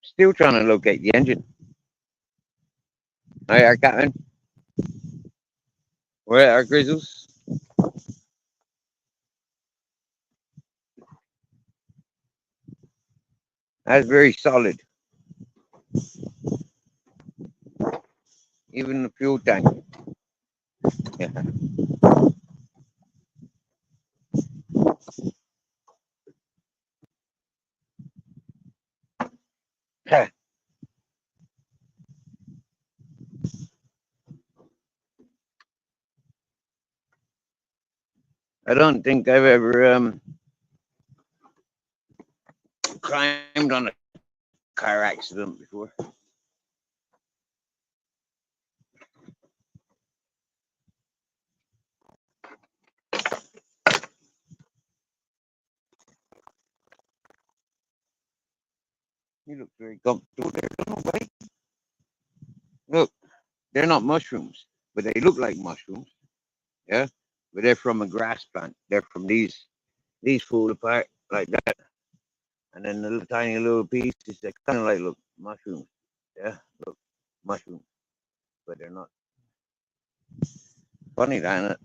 Still trying to locate the engine. Hey, Captain. Where are Grizzles? That's very solid. Even the fuel tank. Yeah. I don't think I've ever climbed on a car accident before. You look very comfortable there, don't you, buddy? Look, they're not mushrooms, but they look like mushrooms. Yeah, but they're from a grass plant. They're from these fall apart like that, and then the little tiny little pieces that kind of like look mushrooms. Yeah, look mushrooms, but they're not. Funny, that.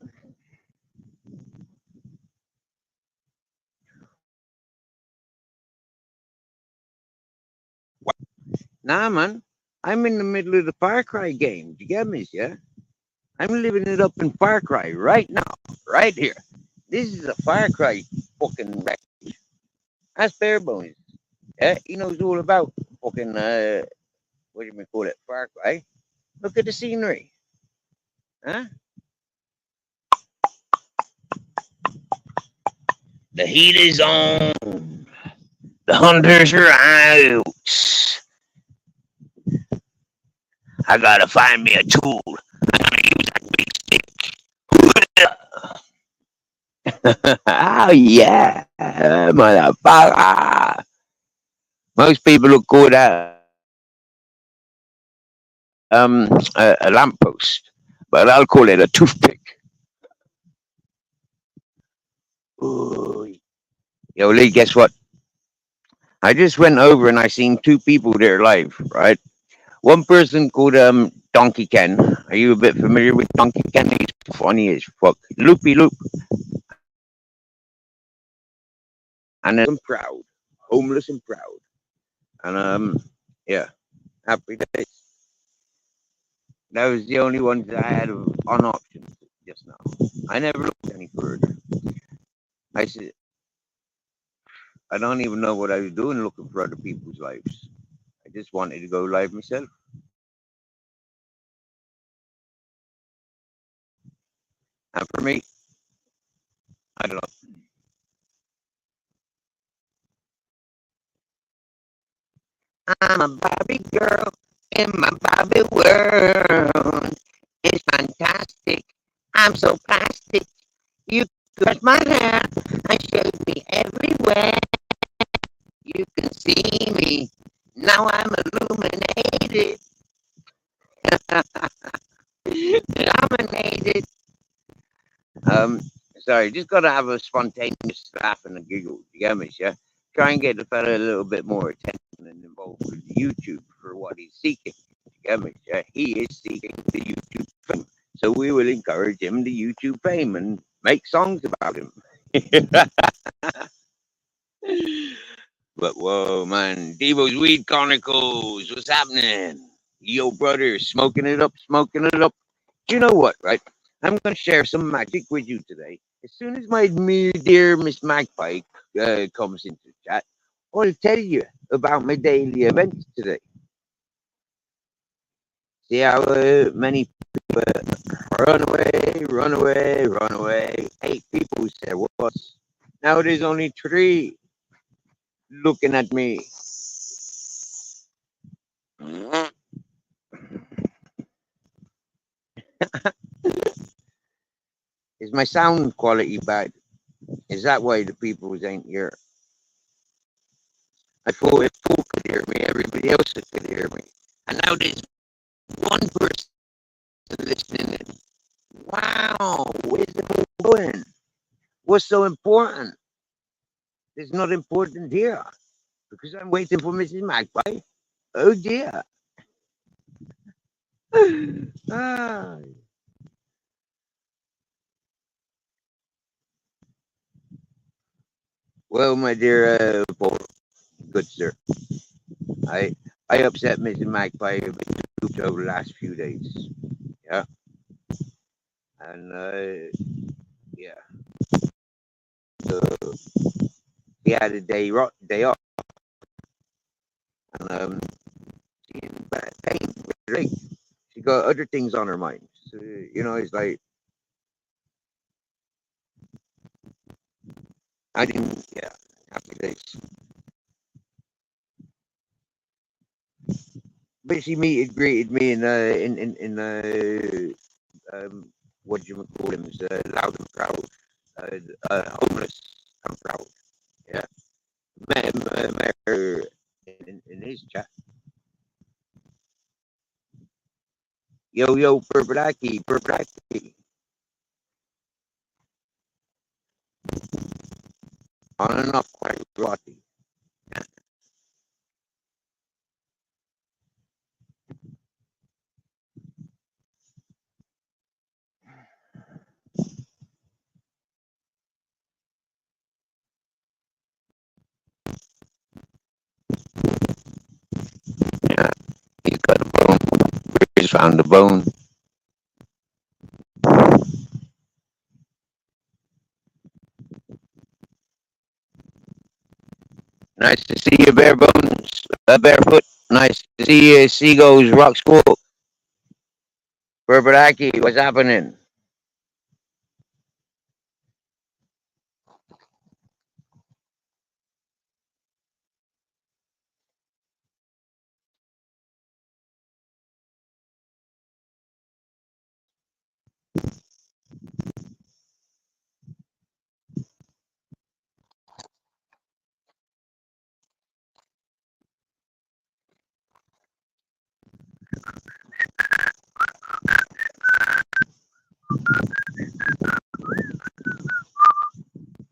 Nah, man, I'm in the middle of the Far Cry game. Do you get me? Yeah, I'm living it up in Far Cry right now, right here. This is a Far Cry fucking wreck. That's bare bones. Yeah, he knows all about fucking what do you call it, Far Cry. Look at the scenery, huh? The heat is on. The hunters are out. I gotta find me a tool. I'm gonna use that big stick. Oh yeah, motherfucker. Most people look good at a lamppost, but I'll call it a toothpick. Ooh. Yo, Lee, guess what? I just went over and I seen two people there live, right? One person called Donkey Ken. Are you a bit familiar with Donkey Ken? He's funny as fuck. Loopy loop. And then I'm proud. Homeless and proud. And yeah, happy days. That was the only ones that I had on options just now. I never looked any further. I said I don't even know what I was doing looking for other people's lives. I just wanted to go live myself. And for me, I don't know. I'm a Barbie girl in my Barbie world. It's fantastic. I'm so plastic. You touch my hair and shake me everywhere. You can see me. Now I'm illuminated. Dominated. Um, sorry, just gotta have a spontaneous laugh and a giggle. You get me, yeah? Try and get the fella a little bit more attention. go for YouTube for what he's seeking. He is seeking the YouTube fame. So we will encourage him to YouTube fame and make songs about him. But whoa, man, Devo's Weed Chronicles, what's happening? Yo, brother, smoking it up, smoking it up. Do you know what, right? I'm going to share some magic with you today. As soon as my dear Miss Magpie comes into the chat, I'll tell you about my daily events today. See how many people run away, run away, run away. 8 people said what? Now there's only 3 looking at me. Is my sound quality bad? Is that why the people ain't here? I thought if Paul could hear me, everybody else could hear me. And now there's one person listening in. Wow, where's the whole going? What's so important? There's not important here. Because I'm waiting for Mrs. Magpie. Oh dear. Ah. Well, my dear Paul, good sir, I upset Mrs. Magpie a bit over the last few days. Yeah. And yeah. So he had a day off, and she's in bad pain. Right? She got other things on her mind. So, it's like I didn't. Yeah, happy days. But she greeted me what do you call him? Loud and proud, homeless and proud. Yeah, met her in his chat. Yo, Purplaki. On and off quite rotty. Yeah, he's got a bone. He's found a bone. Nice to see you, bare bones, barefoot. Nice to see you, Seagulls Rock School. Purplaki, what's happening?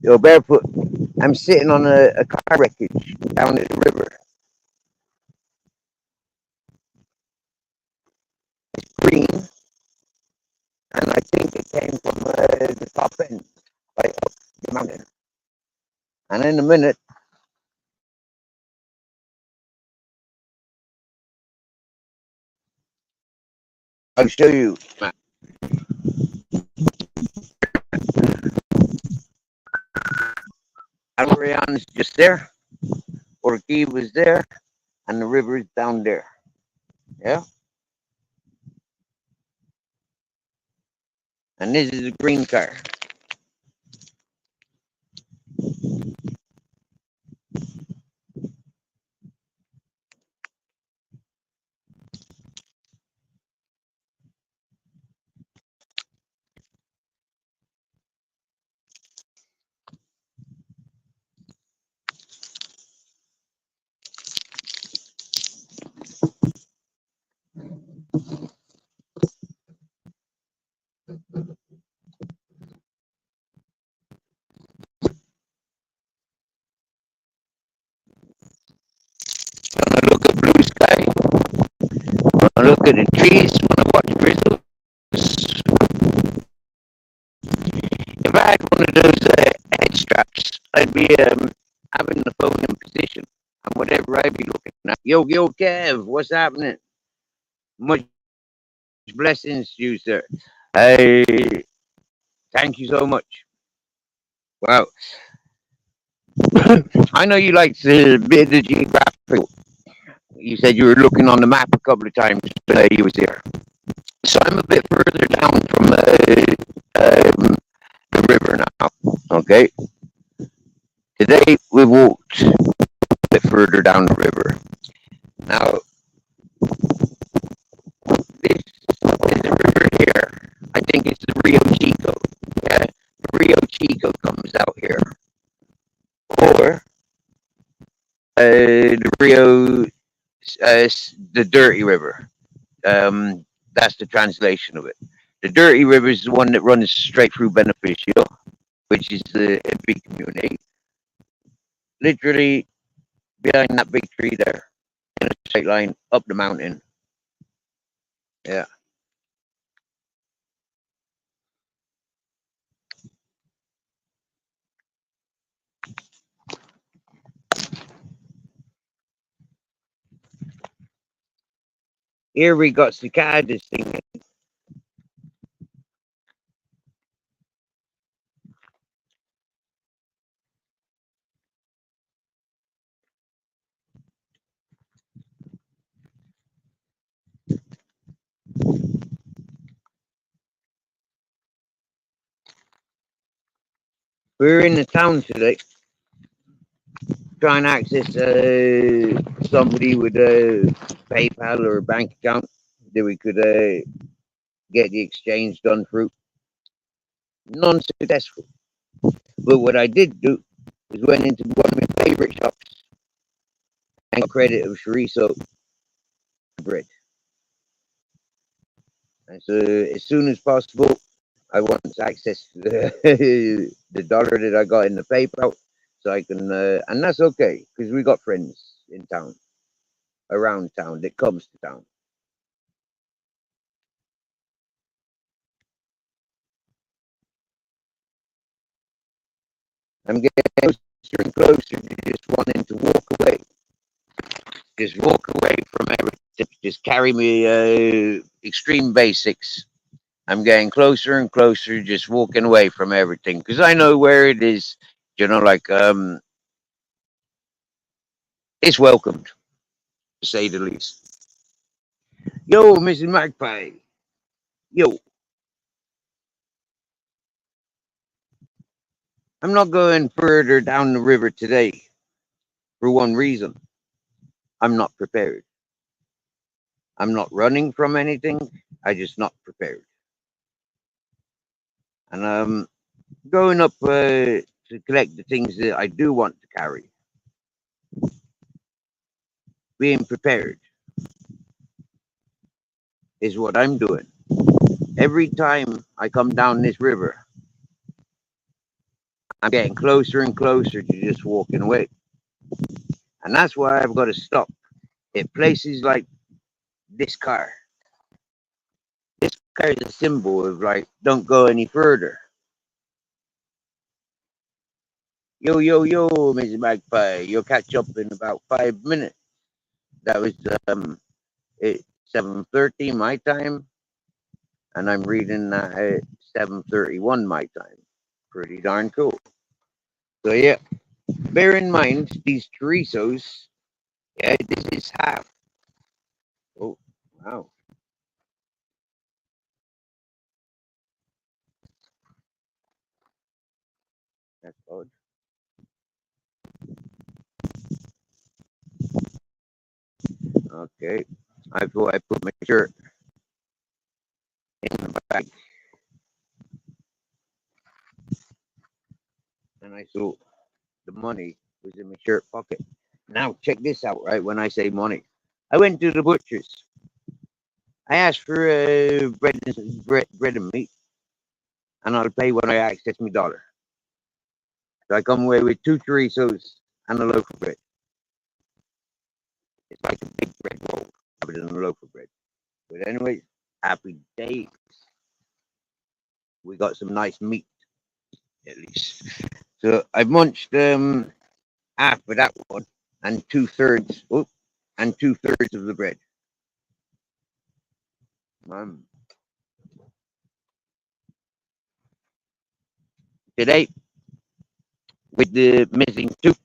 Yo, barefoot. I'm sitting on a car wreckage down at the river. Green, and I think it came from the top end, like up the mountain. And in a minute, I'll show you. Ariana's just there, Orky was there, and the river is down there. Yeah. And this is a green car. Gonna look up I look at the trees when I watch drizzles. If I had one of those head straps, I'd be having the phone in position and whatever I'd be looking at. Yo, Kev, what's happening? Much blessings to you, sir. Thank you so much. Wow. I know you like the bit of geographical. You said you were looking on the map a couple of times when you was here. So I'm a bit further down from the river now. Okay. Today we walked a bit further down the river. Now this is a river here. I think it's the Rio Chico. Yeah, the Rio Chico comes out here, or the Rio, the Dirty River. That's the translation of it. The Dirty River is the one that runs straight through Beneficio, which is a big community. Literally behind that big tree there, in a straight line up the mountain. Yeah. Here we got cicadas singing. We're in the town today, trying to access somebody with a PayPal or a bank account that we could get the exchange done through. Non-successful. But what I did do was went into one of my favorite shops and got credit of chorizo bread. And so as soon as possible, I want to access the dollar that I got in the PayPal so I can, and that's okay because we got friends in town, around town that comes to town. I'm getting closer and closer to just wanting to walk away. Just walk away from everything. Just carry me extreme basics. I'm getting closer and closer, just walking away from everything because I know where it is. You know, like it's welcomed, to say the least. Yo, Mrs. Magpie. Yo, I'm not going further down the river today for one reason. I'm not prepared. I'm not running from anything. I just not prepared. And going up to collect the things that I do want to carry. Being prepared is what I'm doing. Every time I come down this river, I'm getting closer and closer to just walking away. And that's why I've got to stop at places like this car. This car is a symbol of like, don't go any further. Yo, Mrs. Magpie, you'll catch up in about 5 minutes. That was at 7:30 my time, and I'm reading that at 7:31 my time. Pretty darn cool. So yeah, bear in mind these chorizos. Yeah, this is half. Oh, wow. That's odd. Okay. I thought I put my shirt in the bag and I saw the money was in my shirt pocket. Now check this out, right? When I say money, I went to the butcher's. I asked for bread and meat, and I'll pay when I access my dollar. So I come away with two chorizos and a loaf of bread. It's like a big bread roll rather than a loaf of bread. But anyway, happy days. We got some nice meat at least. So I've munched half of that one and 2/3. Oh, and 2/3 of the bread. Today, with the missing tooth,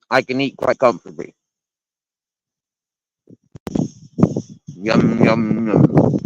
I can eat quite comfortably. Yum, yum, yum.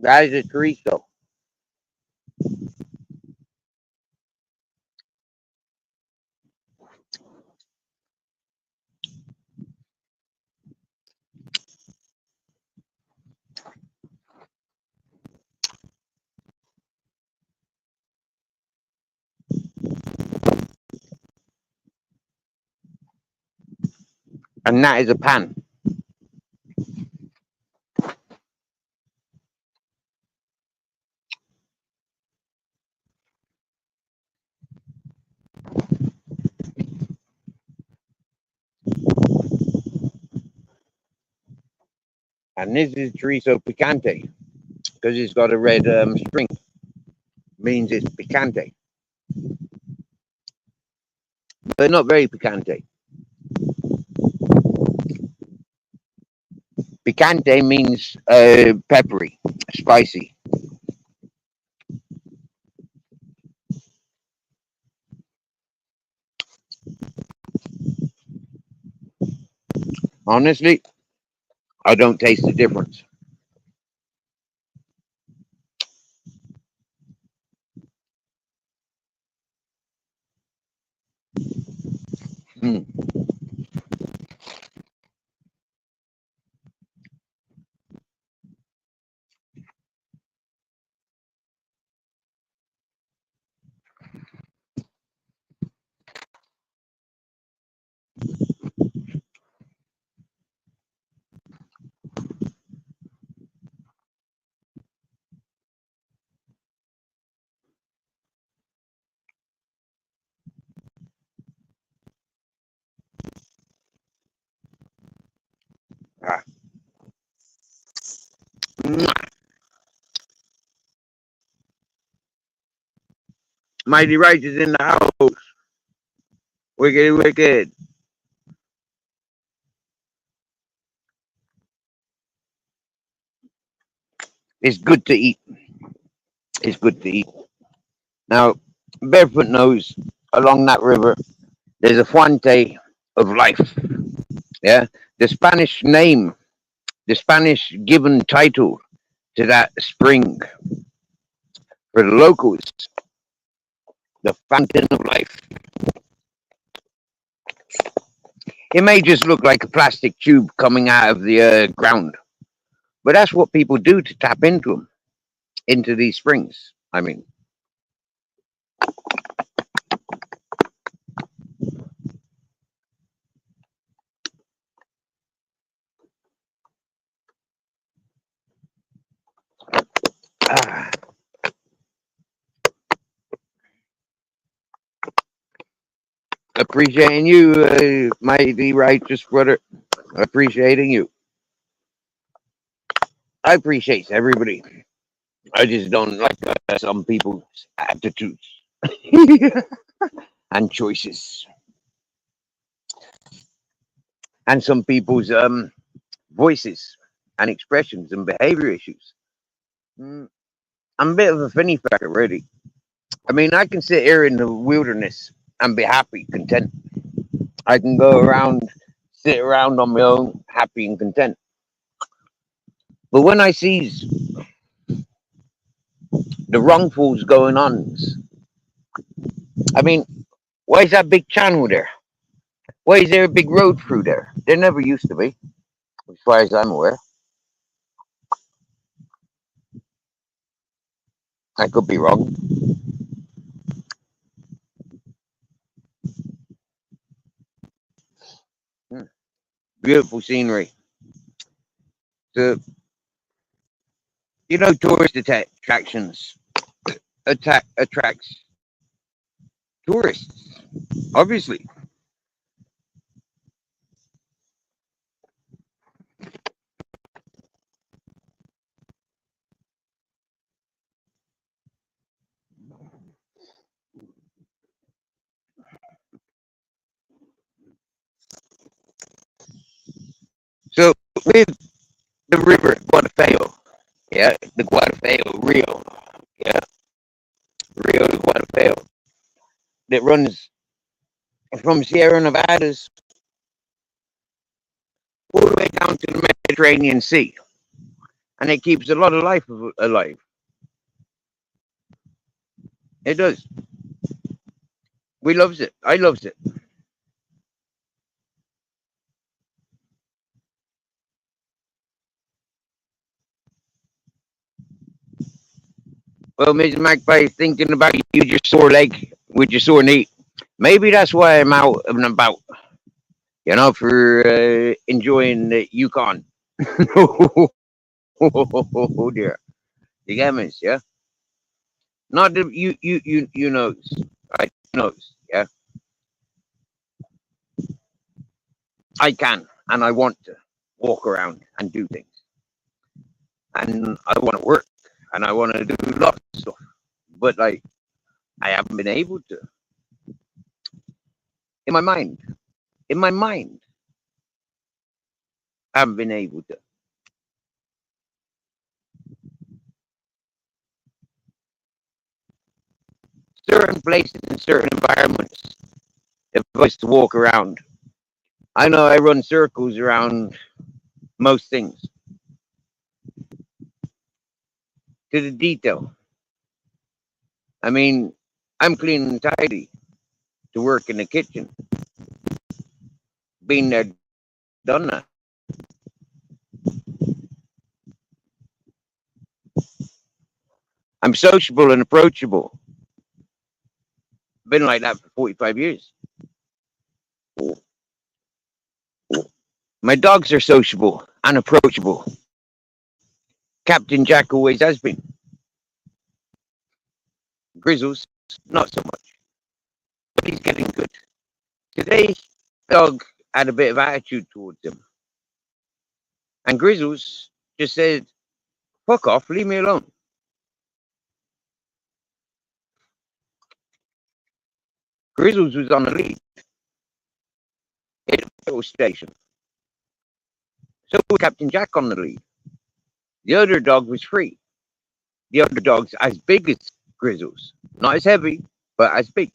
That is a chorizo. And that is a pan. And this is chorizo picante because it's got a red string. Means it's picante, but not very picante. Picante means peppery, spicy. Honestly, I don't taste the difference. Mm. Ah. Mighty Righteous in the house. Wicked, wicked. It's good to eat. It's good to eat. Now, Barefoot knows along that river, there's a fuente of life. Yeah. The Spanish name, the Spanish given title to that spring for the locals, the fountain of life. It may just look like a plastic tube coming out of the ground, but that's what people do to tap into them, into these springs. I mean, ah, appreciating you, mighty righteous brother. Appreciating you. I appreciate everybody. I just don't like some people's attitudes and choices, and some people's voices and expressions and behavior issues. Mm, I'm a bit of a finny fucker, really. I mean, I can sit here in the wilderness and be happy, content. I can go around, sit around on my own, happy and content. But when I sees the wrongfuls going on, I mean, why is that big channel there? Why is there a big road through there? There never used to be. as far as I'm aware. I could be wrong. Hmm. Beautiful scenery. The tourist attractions attracts tourists, obviously. So with the river Guadalfeo, yeah, the Guadalfeo Rio, yeah, Rio de Guadalfeo, that runs from Sierra Nevadas all the way down to the Mediterranean Sea, and it keeps a lot of life alive. It does. We loves it. I loves it. Well, Mr. Magpie, thinking about you, your sore leg with your sore knee. Maybe that's why I'm out and about. For enjoying the Yukon. Oh dear. You get me? Yeah. Not the you knows. I knows. Yeah. I can and I want to walk around and do things, and I want to work and I want to do lots of stuff, but like I haven't been able to. In my mind, in my mind, I haven't been able to. Certain places and certain environments, if I was to walk around, I know I run circles around most things to the detail. I mean, I'm clean and tidy to work in the kitchen. Been there, done that. I'm sociable and approachable. Been like that for 45 years. My dogs are sociable and approachable. Captain Jack always has been. Grizzles, not so much. But he's getting good. Today, dog had a bit of attitude towards him. And Grizzles just said, fuck off, leave me alone. Grizzles was on the lead at the petrol station. So was Captain Jack on the lead. The other dog was free. The other dog's as big as Grizzles. Not as heavy, but as big.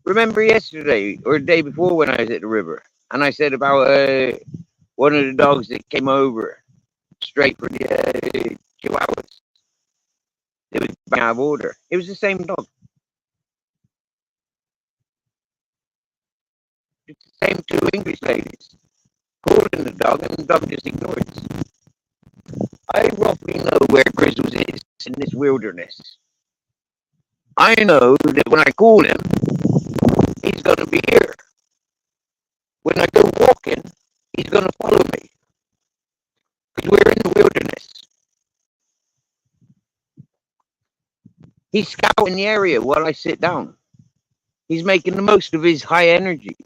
Remember yesterday or the day before when I was at the river and I said about one of the dogs that came over straight for the Chihuahuas. It was out of order. It was the same dog. It's the same two English ladies calling the dog and the dog just ignores. I roughly know where Grizzles is in this wilderness. I know that when I call him, he's going to be here. When I go walking, he's going to follow me. Because we're in the wilderness. He's scouting the area while I sit down. He's making the most of his high energy.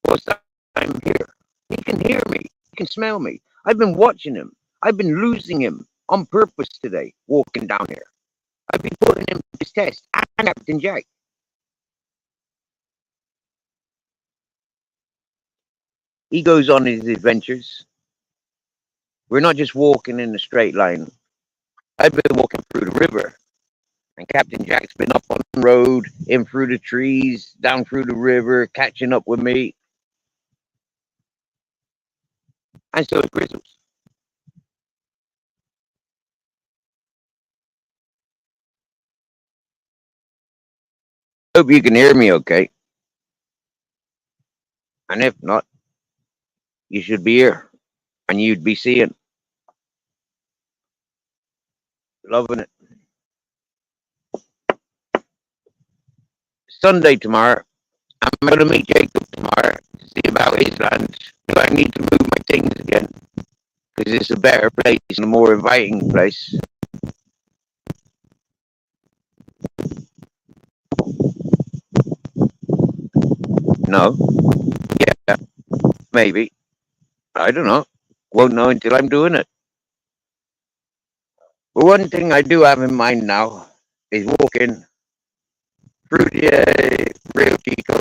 Whilst I'm here. He can hear me. He can smell me. I've been watching him. I've been losing him on purpose today, walking down here. I've been putting him to his test. And Captain Jack. He goes on his adventures. We're not just walking in a straight line. I've been walking through the river. And Captain Jack's been up on the road, in through the trees, down through the river, catching up with me. And so is Grizzles. Hope you can hear me okay. And if not, you should be here and you'd be seeing, loving it. Sunday tomorrow, I'm going to meet Jacob tomorrow to see about his land. Do I need to move my things again? Because it's a better place and a more inviting place. No? Yeah, maybe. I don't know. Won't know until I'm doing it. But one thing I do have in mind now is walking through the Rio Chico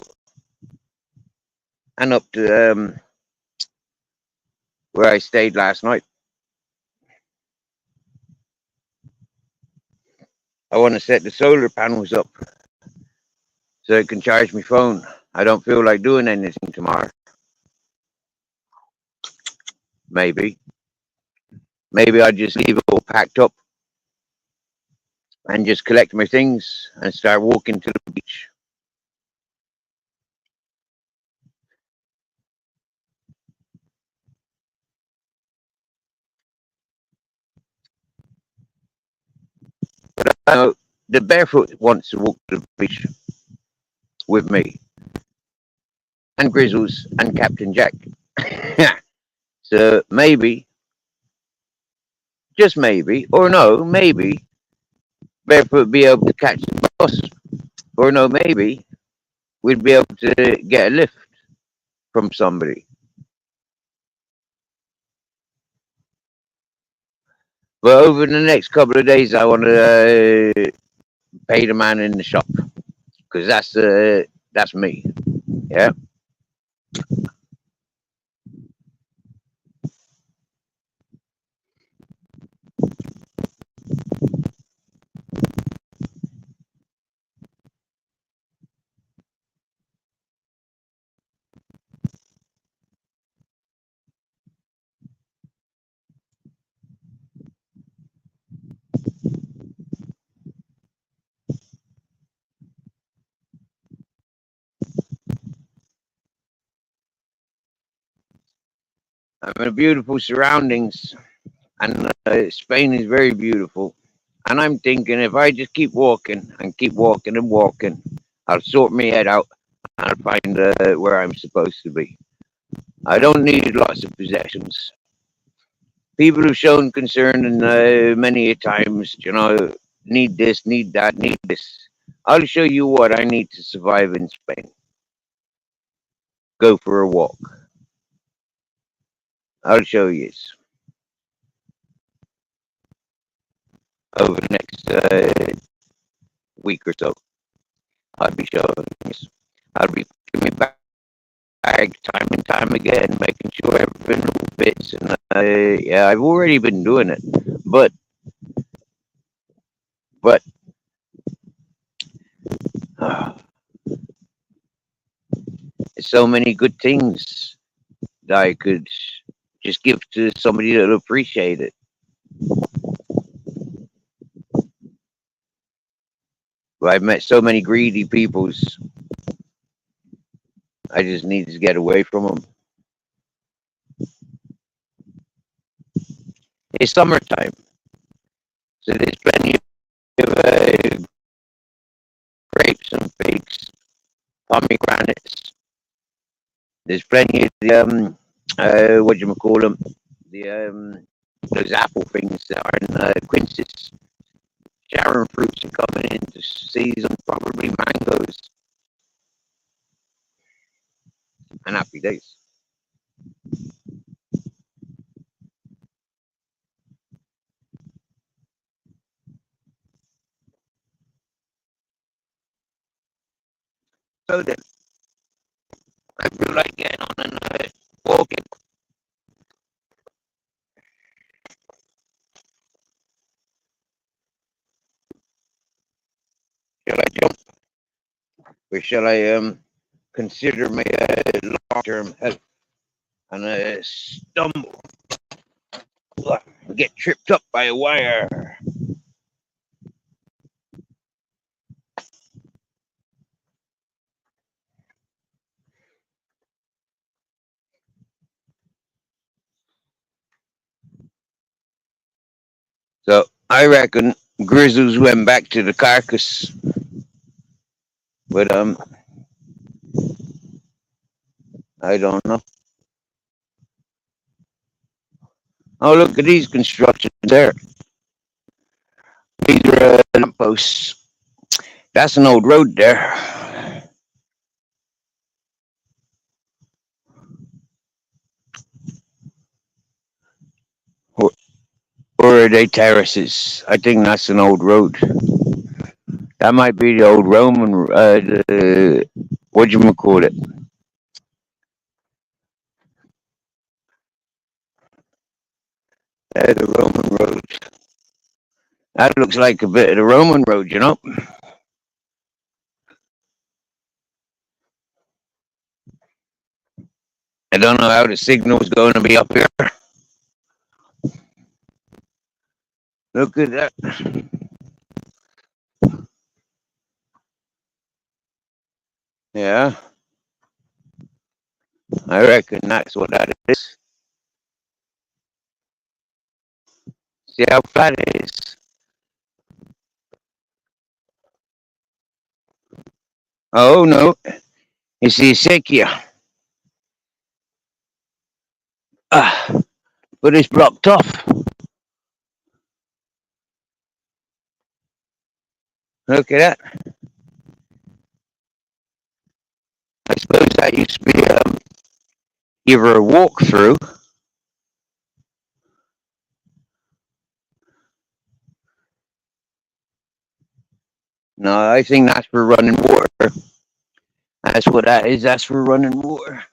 and up to where I stayed last night. I want to set the solar panels up so it can charge my phone. I don't feel like doing anything tomorrow. Maybe. Maybe I'll just leave it all packed up and just collect my things and start walking to the beach. But I know the barefoot wants to walk to the beach with me and Grizzles and Captain Jack. So maybe, just maybe, or no, maybe barefoot be able to catch the bus, or no, maybe we'd be able to get a lift from somebody. But over the next couple of days, I want to pay the man in the shop because that's me. Yeah. I'm in beautiful surroundings, and Spain is very beautiful. And I'm thinking if I just keep walking and keep walking and walking, I'll sort my head out and I'll find where I'm supposed to be. I don't need lots of possessions. People who've shown concern and many a times, need this, need that, need this. I'll show you what I need to survive in Spain. Go for a walk. I'll show you over the next week or so. I'll be showing you. I'll be putting my bag time and time again, making sure everything fits. And yeah, I've already been doing it, but but so many good things that I could just give to somebody that'll appreciate it. But I've met so many greedy peoples. I just need to get away from them. It's summertime, so there's plenty of grapes and figs, pomegranates. There's plenty of the what do you call them? The those apple things that are in quinces. Sharon fruits are coming into season, probably mangoes and happy days. So then, I feel like getting on and walking. Shall I jump or shall I consider my long-term health and stumble, get tripped up by a wire? I reckon Grizzles went back to the carcass, but I don't know. Oh, look at these constructions there. These are lampposts. That's an old road there. Or, or are they terraces? I think that's an old road. That might be the old Roman. What do you call it? The Roman road. That looks like a bit of the Roman road, you know. I don't know how the signal's going to be up here. Look at that. Yeah, I reckon that's what that is. See how flat it is. Oh no, it's the Acequia. But it's blocked off. Look at that. I suppose that used to be either a walkthrough. No, I think that's for running water. That's what that is. That's for running water.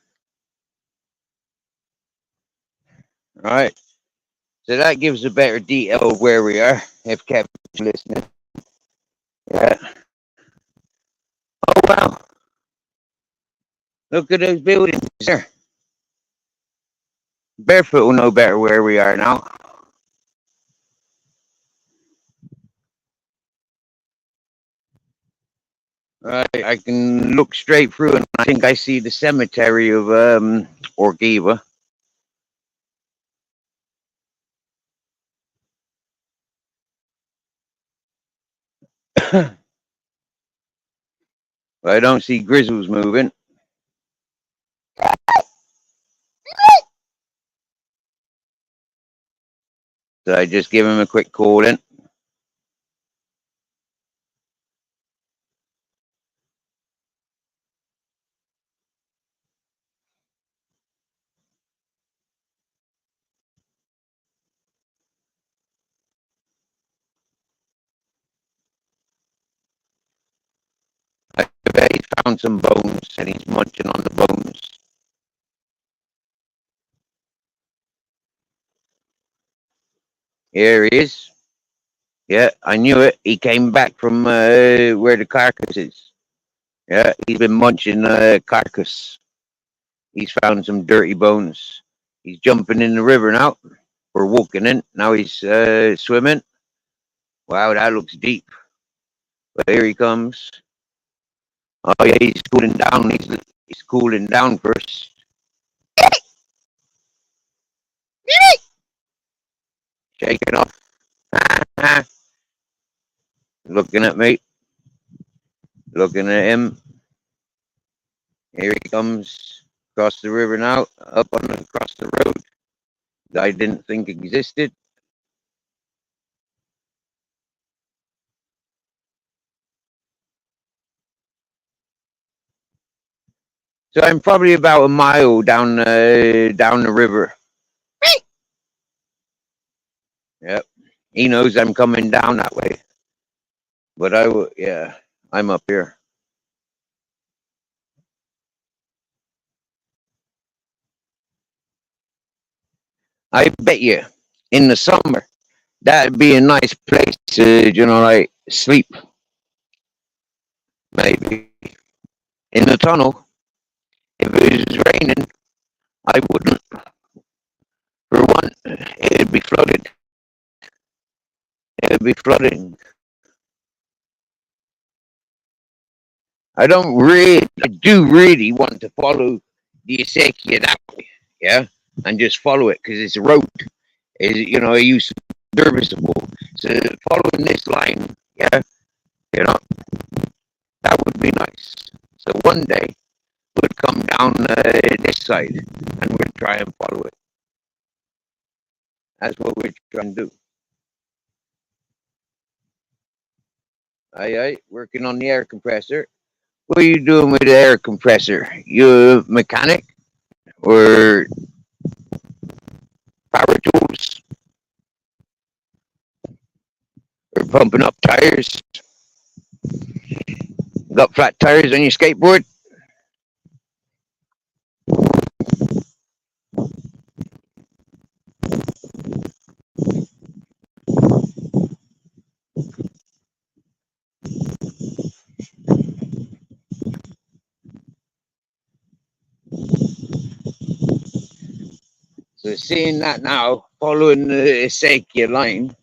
Right. So that gives a better detail of where we are, if Kevin's listening. Yeah. Oh, wow. Look at those buildings there. Barefoot will know better where we are now. Right, I can look straight through and I think I see the cemetery of Orgiva. I don't see Grizzles moving. So I just give him a quick call in. I bet he's found some bones and he's munching on the bones. Here he is. Yeah, I knew it. He came back from where the carcass is. Yeah, he's been munching carcass. He's found some dirty bones. He's jumping in the river now. We're walking in. Now he's swimming. Wow, that looks deep. But here he comes. Oh yeah, he's cooling down. He's cooling down first. Shaking off. Looking at me. Looking at him. Here he comes across the river now, up on across the road. I didn't think existed. So I'm probably about a mile down the river. Yep, he knows I'm coming down that way. But yeah, I'm up here. I bet you in the summer that'd be a nice place to, like sleep. Maybe in the tunnel. If it was raining, I wouldn't. For one, it'd be flooded. It'd be flooding. I do really want to follow the Acequia that way, yeah, and just follow it because it's a road. It used to be serviceable. So following this line, yeah, you know, that would be nice. So one day we'll come down this side and we'll try and follow it. That's what we're trying to do. Aye, working on the air compressor. What are you doing with the air compressor? You a mechanic or power tools or pumping up tires? Got flat tires on your skateboard? So seeing that now, following the Isakia line,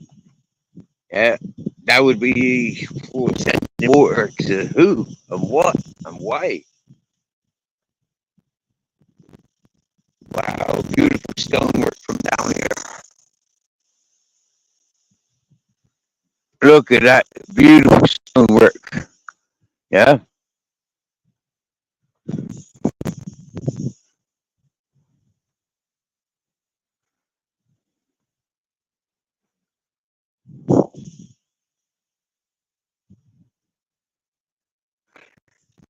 yeah, that would be sending water to who and what and why. Wow, beautiful stonework from down here. Look at that beautiful stonework. Yeah.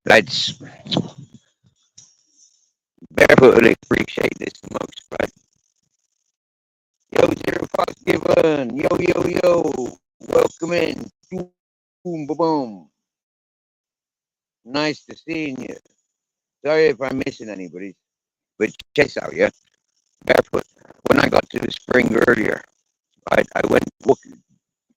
That's barefoot appreciate this the most, right? Yo, Zero Fox Given. Yo, yo, yo. Welcome in. Boom, boom, boom. Nice to seeing you. Sorry if I'm missing anybody, but check this out, yeah. Barefoot. When I got to the spring earlier, I went walking,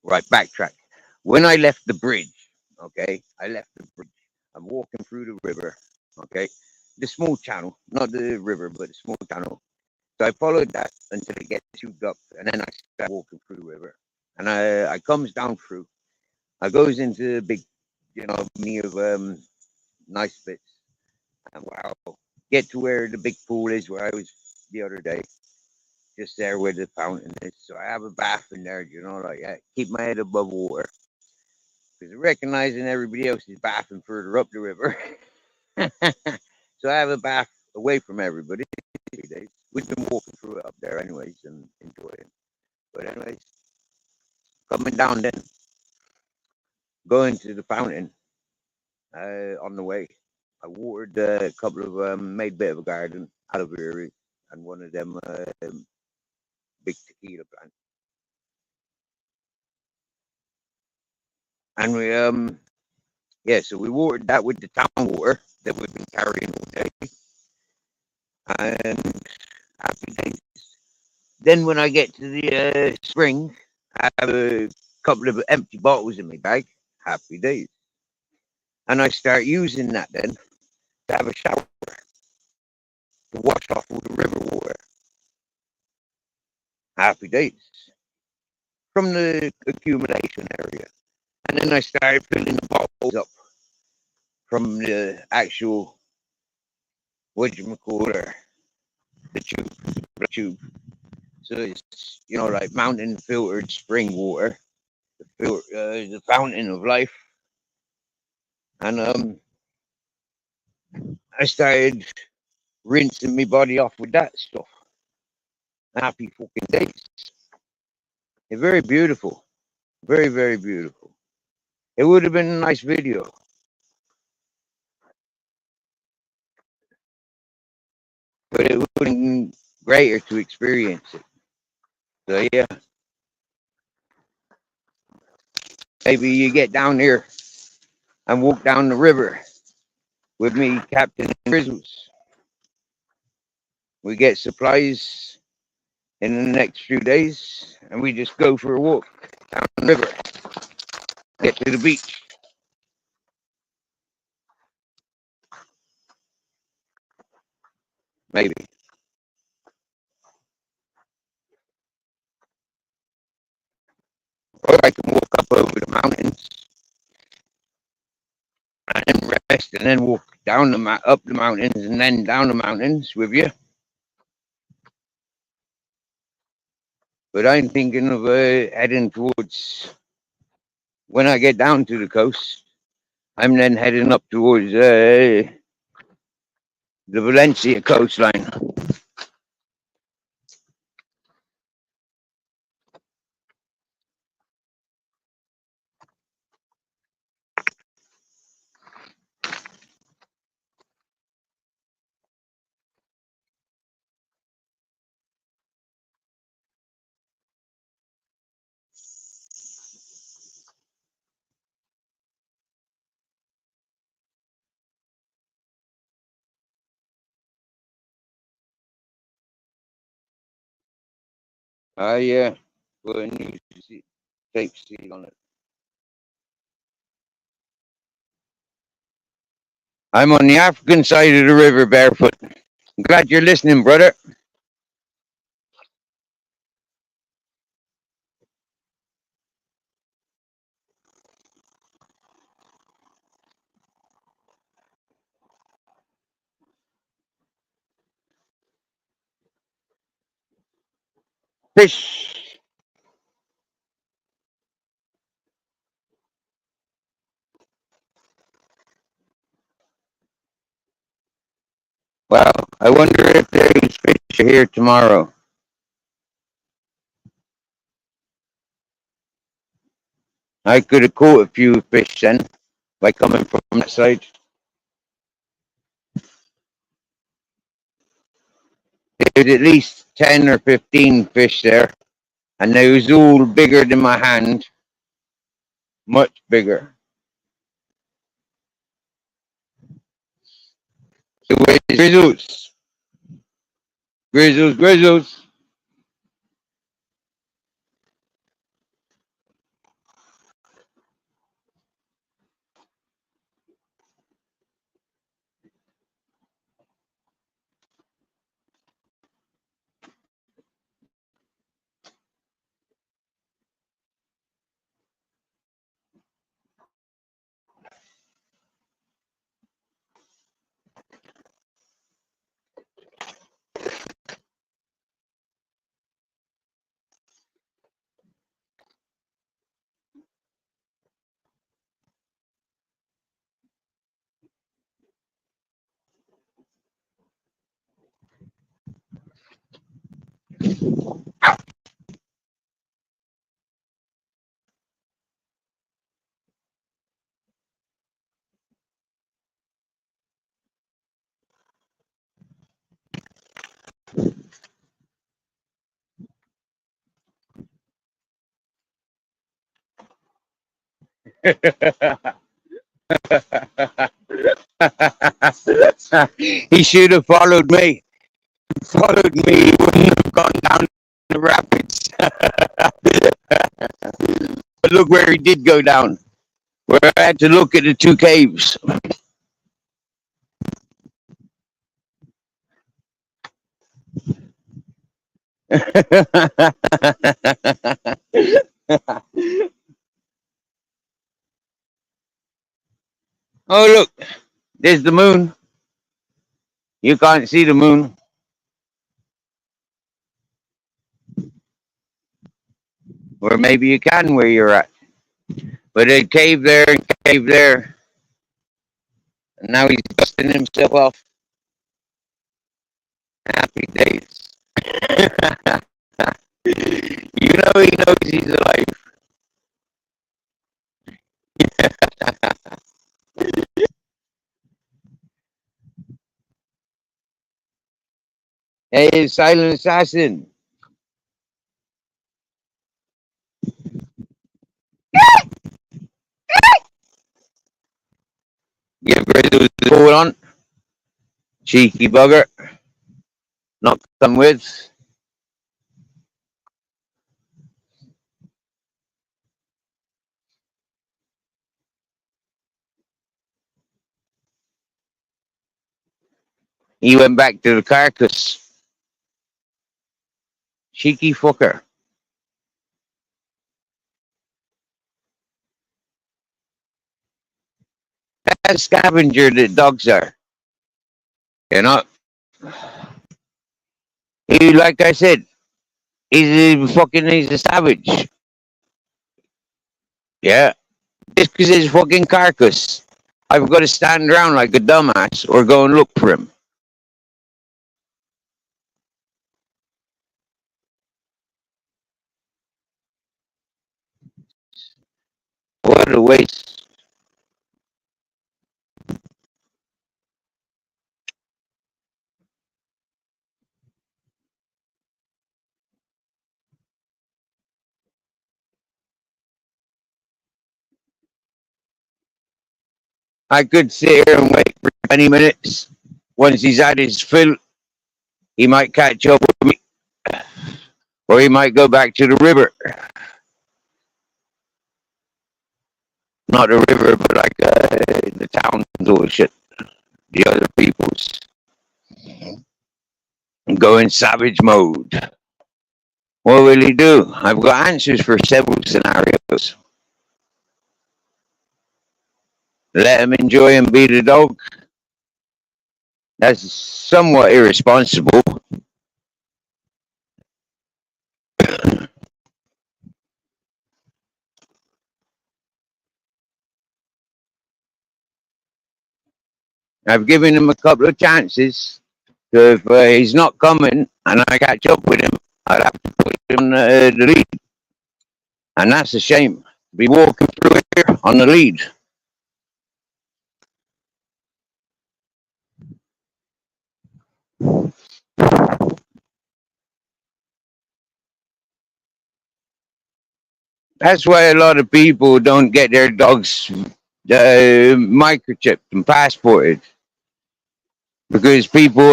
right, backtrack. When I left the bridge, okay, I left the bridge. I'm walking through the river, okay, the small channel, not the river, but the small channel. So I followed that until it gets tubed up, and then I start walking through the river. And I comes down through. I goes into the big, many of nice bits. And wow, get to where the big pool is where I was the other day, just there where the fountain is. So I have a bath in there, like keep my head above water. Because recognizing everybody else is bathing further up the river. So I have a bath away from everybody. We've been walking through it up there anyways and enjoying. But anyways, coming down then, going to the fountain on the way. I watered a couple of made a bit of a garden, aloe vera, and one of them big tequila plants. And we so we watered that with the town water that we've been carrying all day. And happy days. Then when I get to the spring, I have a couple of empty bottles in my bag. Happy days. And I start using that then to have a shower to wash off all the river water. Happy days. From the accumulation area. And then I started filling the bottles up from the actual, the tube. So it's, like mountain filtered spring water, the fountain of life. And I started rinsing my body off with that stuff. Happy fucking days. It's very beautiful. Very, very beautiful. It would have been a nice video. But it would have been greater to experience it. So yeah. Maybe you get down here and walk down the river with me, Captain Grizzles. We get supplies in the next few days and we just go for a walk down the river. Get to the beach. Maybe. Or I can walk up over the mountains and then rest and then walk down up the mountains and then down the mountains with you. But I'm thinking of heading towards, when I get down to the coast, I'm then heading up towards the Valencia coastline. Yeah, put a new tape seal on it. I'm on the African side of the river barefoot. I'm glad you're listening, brother. Fish. Well, I wonder if there's fish here tomorrow. I could have caught a few fish then by coming from that side. There's at least 10 or 15 fish there, and they was all bigger than my hand, much bigger. So where's Grizzles? Grizzles, Grizzles. He should have followed me. Followed me, he wouldn't have gone down the rapids. But look where he did go down, where I had to look at the two caves. Oh, look, there's the moon. You can't see the moon. Or maybe you can where you're at. But a cave there and cave there. And now he's dusting himself off. Happy days. You know he knows he's alive. Hey, Silent Assassin. Give Grizzles the call on. Cheeky bugger. Not come with. He went back to the carcass. Cheeky fucker. That scavenger that dogs are. You know, he, like I said, He's a savage. Yeah. Just because he's fucking carcass, I've got to stand around like a dumbass or go and look for him. What a waste. I could sit here and wait for 20 minutes. Once he's had his fill, he might catch up with me, or he might go back to the river. Not the river, but like the towns or shit, the other people's. And go in savage mode. What will he do? I've got answers for several scenarios. Let him enjoy and be the dog. That's somewhat irresponsible. I've given him a couple of chances. So if he's not coming and I catch up with him, I'd have to put him the lead. And that's a shame. Be walking through here on the lead. That's why a lot of people don't get their dogs microchipped and passported. Because people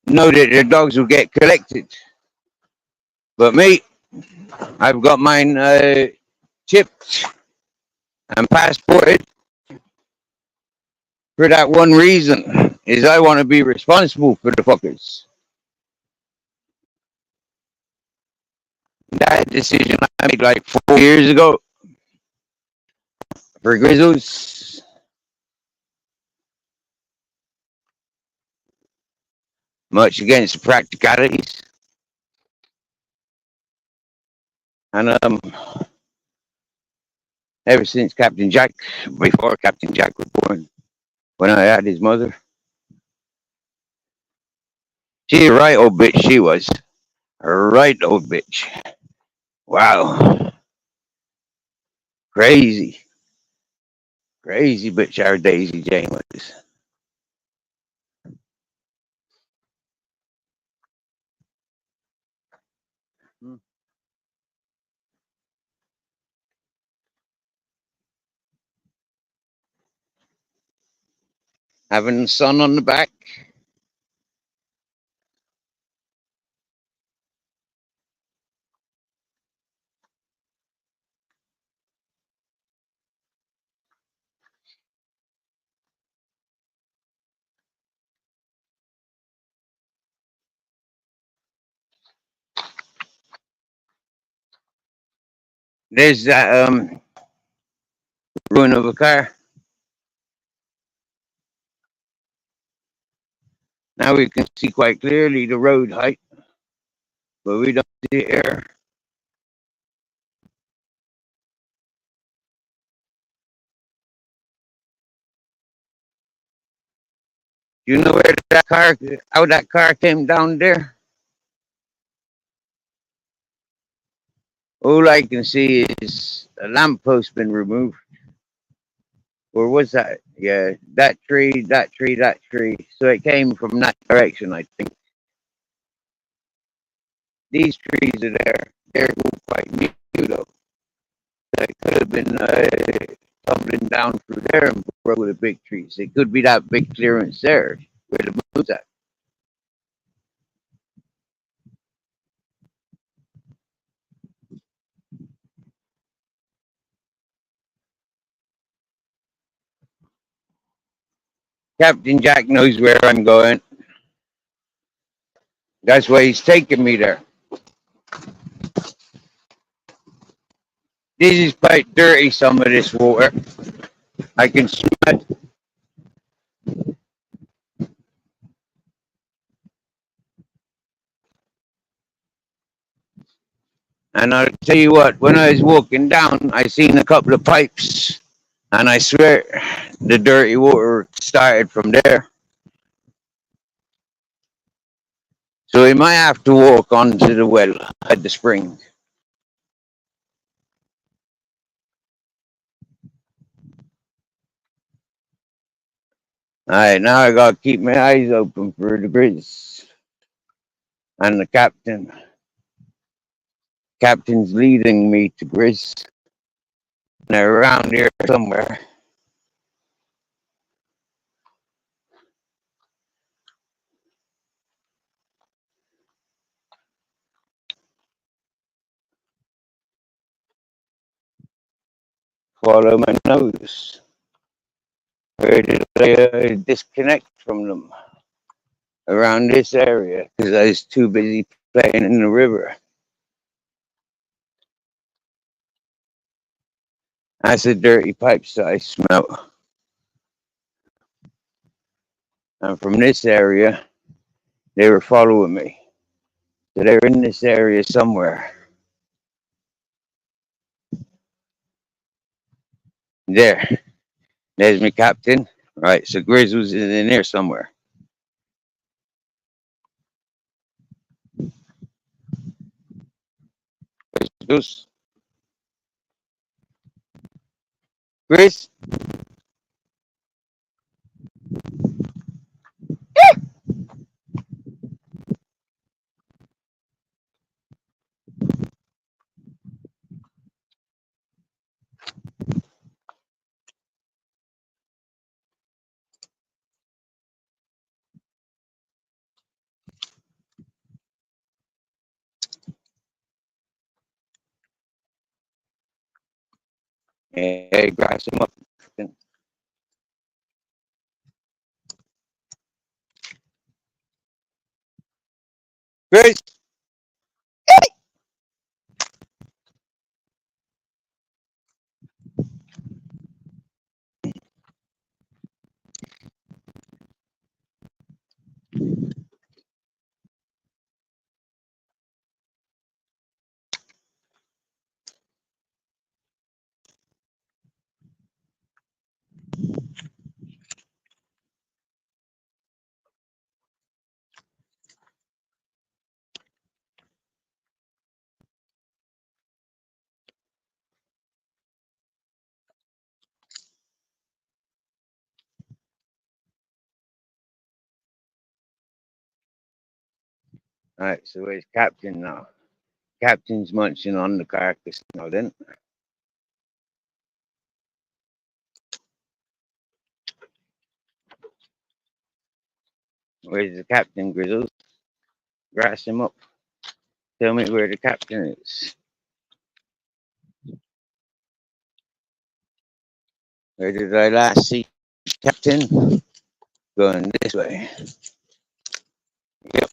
know that their dogs will get collected. But me, I've got mine chipped and passported for that one reason, is I want to be responsible for the fuckers. That decision I made like 4 years ago for Grizzles. Much against the practicalities. And ever since Captain Jack, before Captain Jack was born, when I had his mother, she a right old bitch, she was. A right old bitch. Wow. Crazy. Crazy bitch our Daisy Jane was. Having the sun on the back. There's that ruin of a car. Now we can see quite clearly the road height, but we don't see the air. You know where how that car came down there? All I can see is a lamppost been removed. Or was that? Yeah, that tree, that tree, that tree. So it came from that direction, I think. These trees are there. They're quite new, though. That could have been tumbling down through there and broke with the big trees. It could be that big clearance there where the moon's at. Captain Jack knows where I'm going. That's why he's taking me there. This is quite dirty, some of this water. I can smell it. And I'll tell you what, when I was walking down, I seen a couple of pipes, and I swear the dirty water started from there. So we might have to walk onto the well at the spring. All right, now I gotta keep my eyes open for the Grizz and the captain. Captain's leading me to Grizz. They're around here somewhere. Follow my nose. Where did I disconnect from them? Around this area because I was too busy playing in the river. That's the dirty pipes that I smell. And from this area, they were following me. So they're in this area somewhere. There. There's my captain. Right, so Grizz was in there somewhere. Goose. Grizz? Hey, grass him up. Grizz! Alright, so where's Captain now? Captain's munching on the carcass now, then. Where's the captain, Grizzles? Grass him up. Tell me where the captain is. Where did I last see Captain? Going this way. Yep,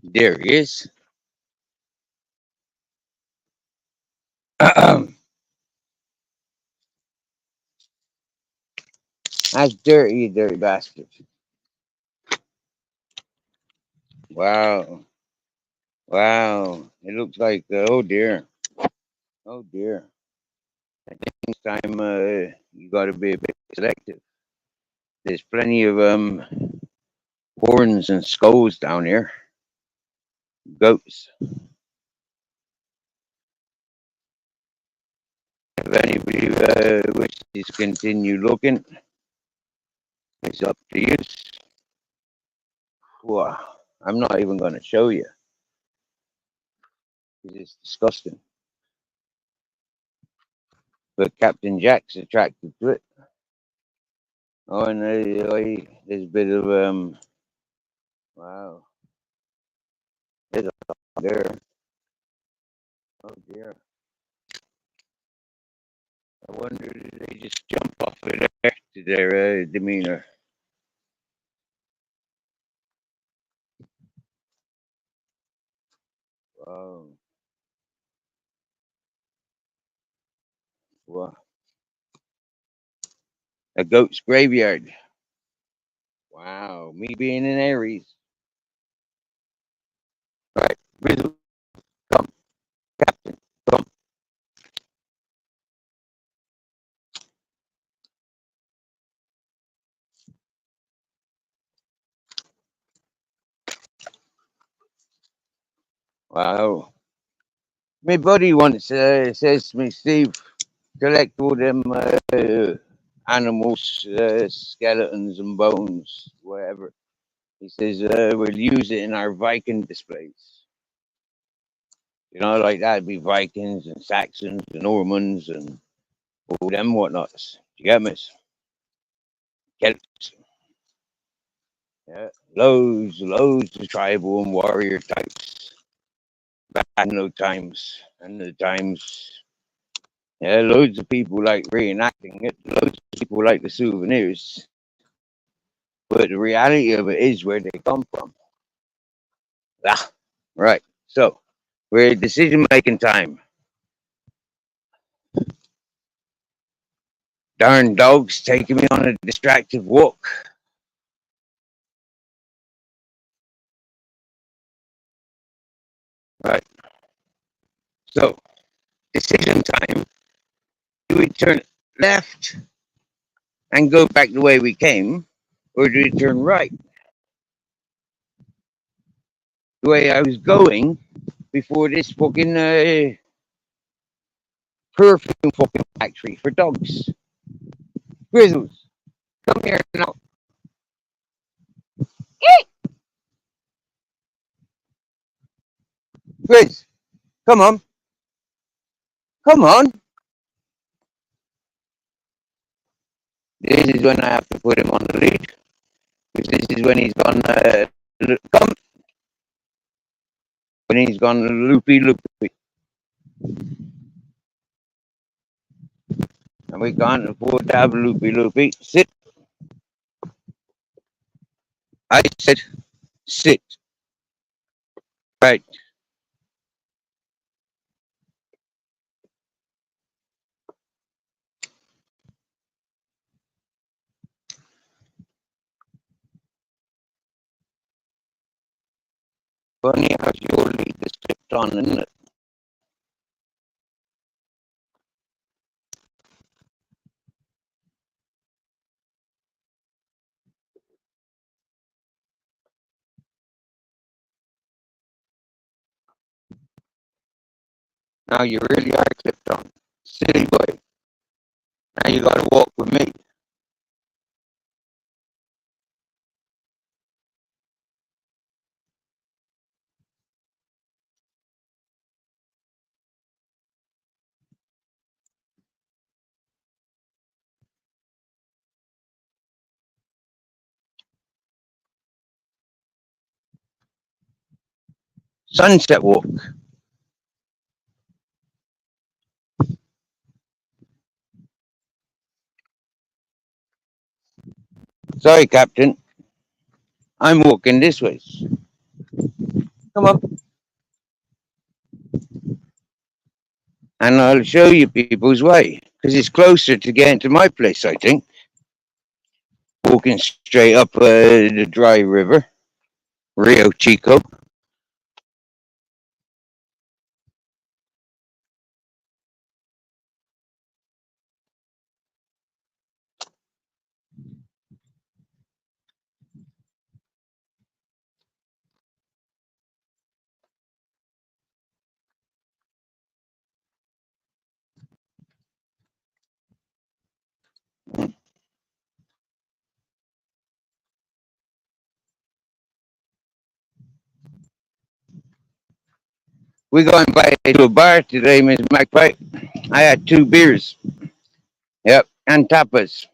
there he is. That's dirty, you dirty bastard. Wow. Wow. It looks like, oh dear. Oh dear. I think this time you got to be a bit selective. There's plenty of horns and skulls down here. Goats. If anybody wishes to continue looking, it's up to you. Wow. I'm not even going to show you because it's disgusting. But Captain Jack's attracted to it. Oh, and there's a bit of wow. There's a lot there. Oh dear. I wonder did they just jump off of there to their demeanor. Wow. Wow. A goat's graveyard. Wow. Me being in Aries. Right. Wow. My buddy once says to me, Steve, collect all them animals, skeletons and bones, whatever. He says we'll use it in our Viking displays. You know, like that'd be Vikings and Saxons and Normans and all them whatnots. You get me? Celts. Yeah. Loads of tribal and warrior types back in those times. And the times, yeah, loads of people like reenacting it. Loads of people like the souvenirs. But the reality of it is where they come from. Ah, right. So we're at decision making time. Darn dog's taking me on a distracted walk. Right. So decision time. Do we turn left and go back the way we came, or do we turn right the way I was going before this fucking perfume fucking factory for dogs? Grizzles, come here now. Grizz, come on, come on. This is when I have to put him on the lead. Because this is when he's gone. Come when he's gone loopy loopy, and we can't afford to have loopy loopy. Sit. I said, sit. Right. Funny how your lead is slipped on, isn't it? Now you really are clipped on. Silly boy. Now you gotta walk with me. Sunset walk. Sorry, Captain. I'm walking this way. Come on. And I'll show you people's way. Because it's closer to getting to my place, I think. Walking straight up the dry river, Rio Chico. We're going by to a bar today, Miss Magpie. I had 2 beers. Yep, and tapas.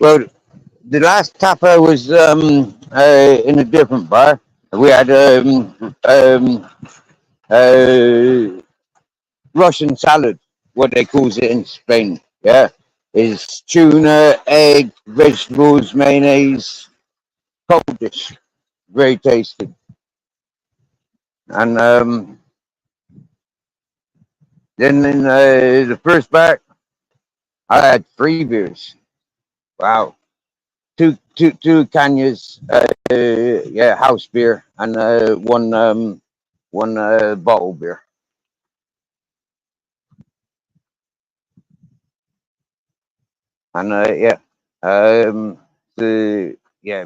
Well, the last tapa was in a different bar. We had uh, Russian salad, what they calls it in Spain. Yeah, is tuna, egg, vegetables, mayonnaise, cold dish, very tasty. And then in the first bar, I had three beers. Wow, two canyas, yeah, house beer, and one bottle beer. And yeah, the yeah.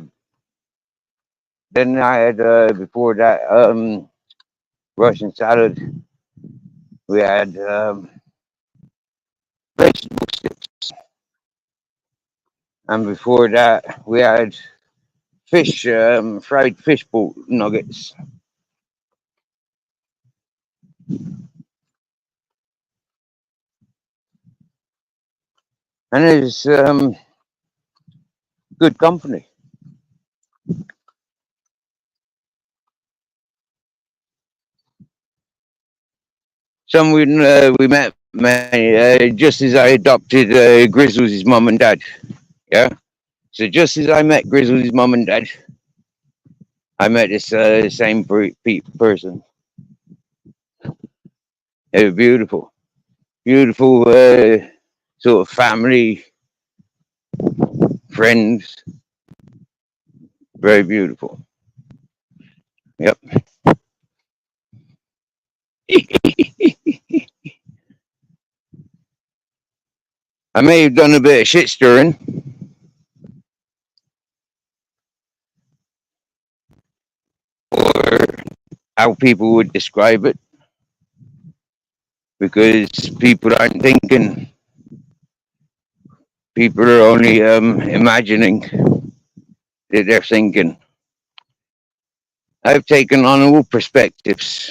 Then I had before that Russian salad. We had vegetable sticks, and before that we had fish, fried fish bowl nuggets. And it's good company. Some we met many, just as I adopted Grizzles' mum and dad. Yeah. So just as I met Grizzles' mum and dad, I met this same person. They were beautiful, beautiful sort of family, friends, very beautiful. Yep. I may have done a bit of shit stirring, or how people would describe it, because people aren't thinking. People are only imagining that they're thinking. I've taken on all perspectives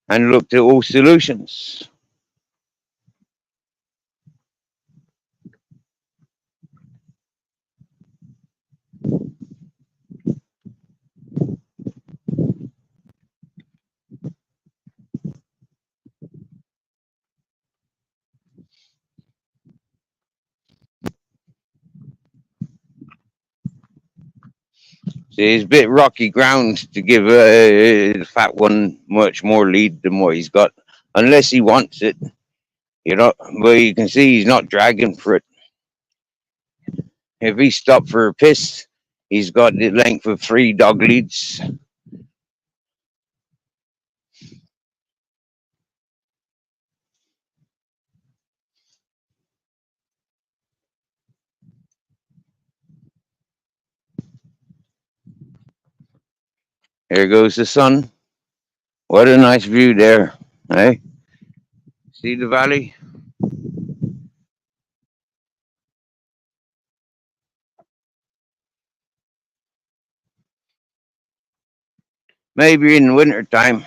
and looked at all solutions. So it's a bit rocky ground to give the fat one much more lead than what he's got, unless he wants it. You know, but you can see he's not dragging for it. If he stopped for a piss, he's got the length of three dog leads. There goes the sun. What a nice view there. Hey, see the valley? Maybe in winter time,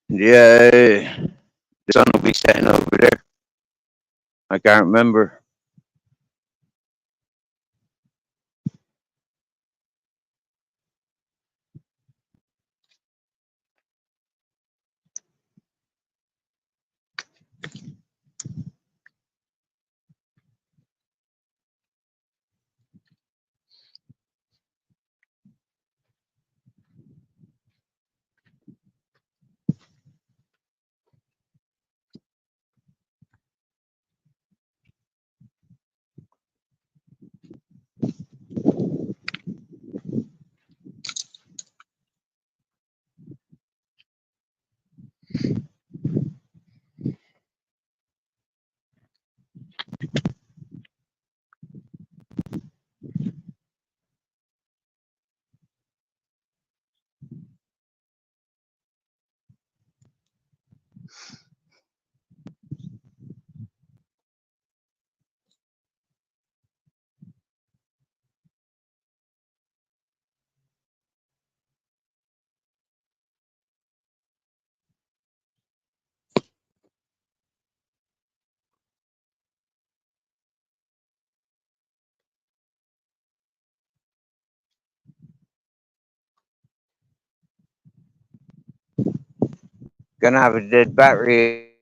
the sun will be setting over there. I can't remember. Gonna have a dead battery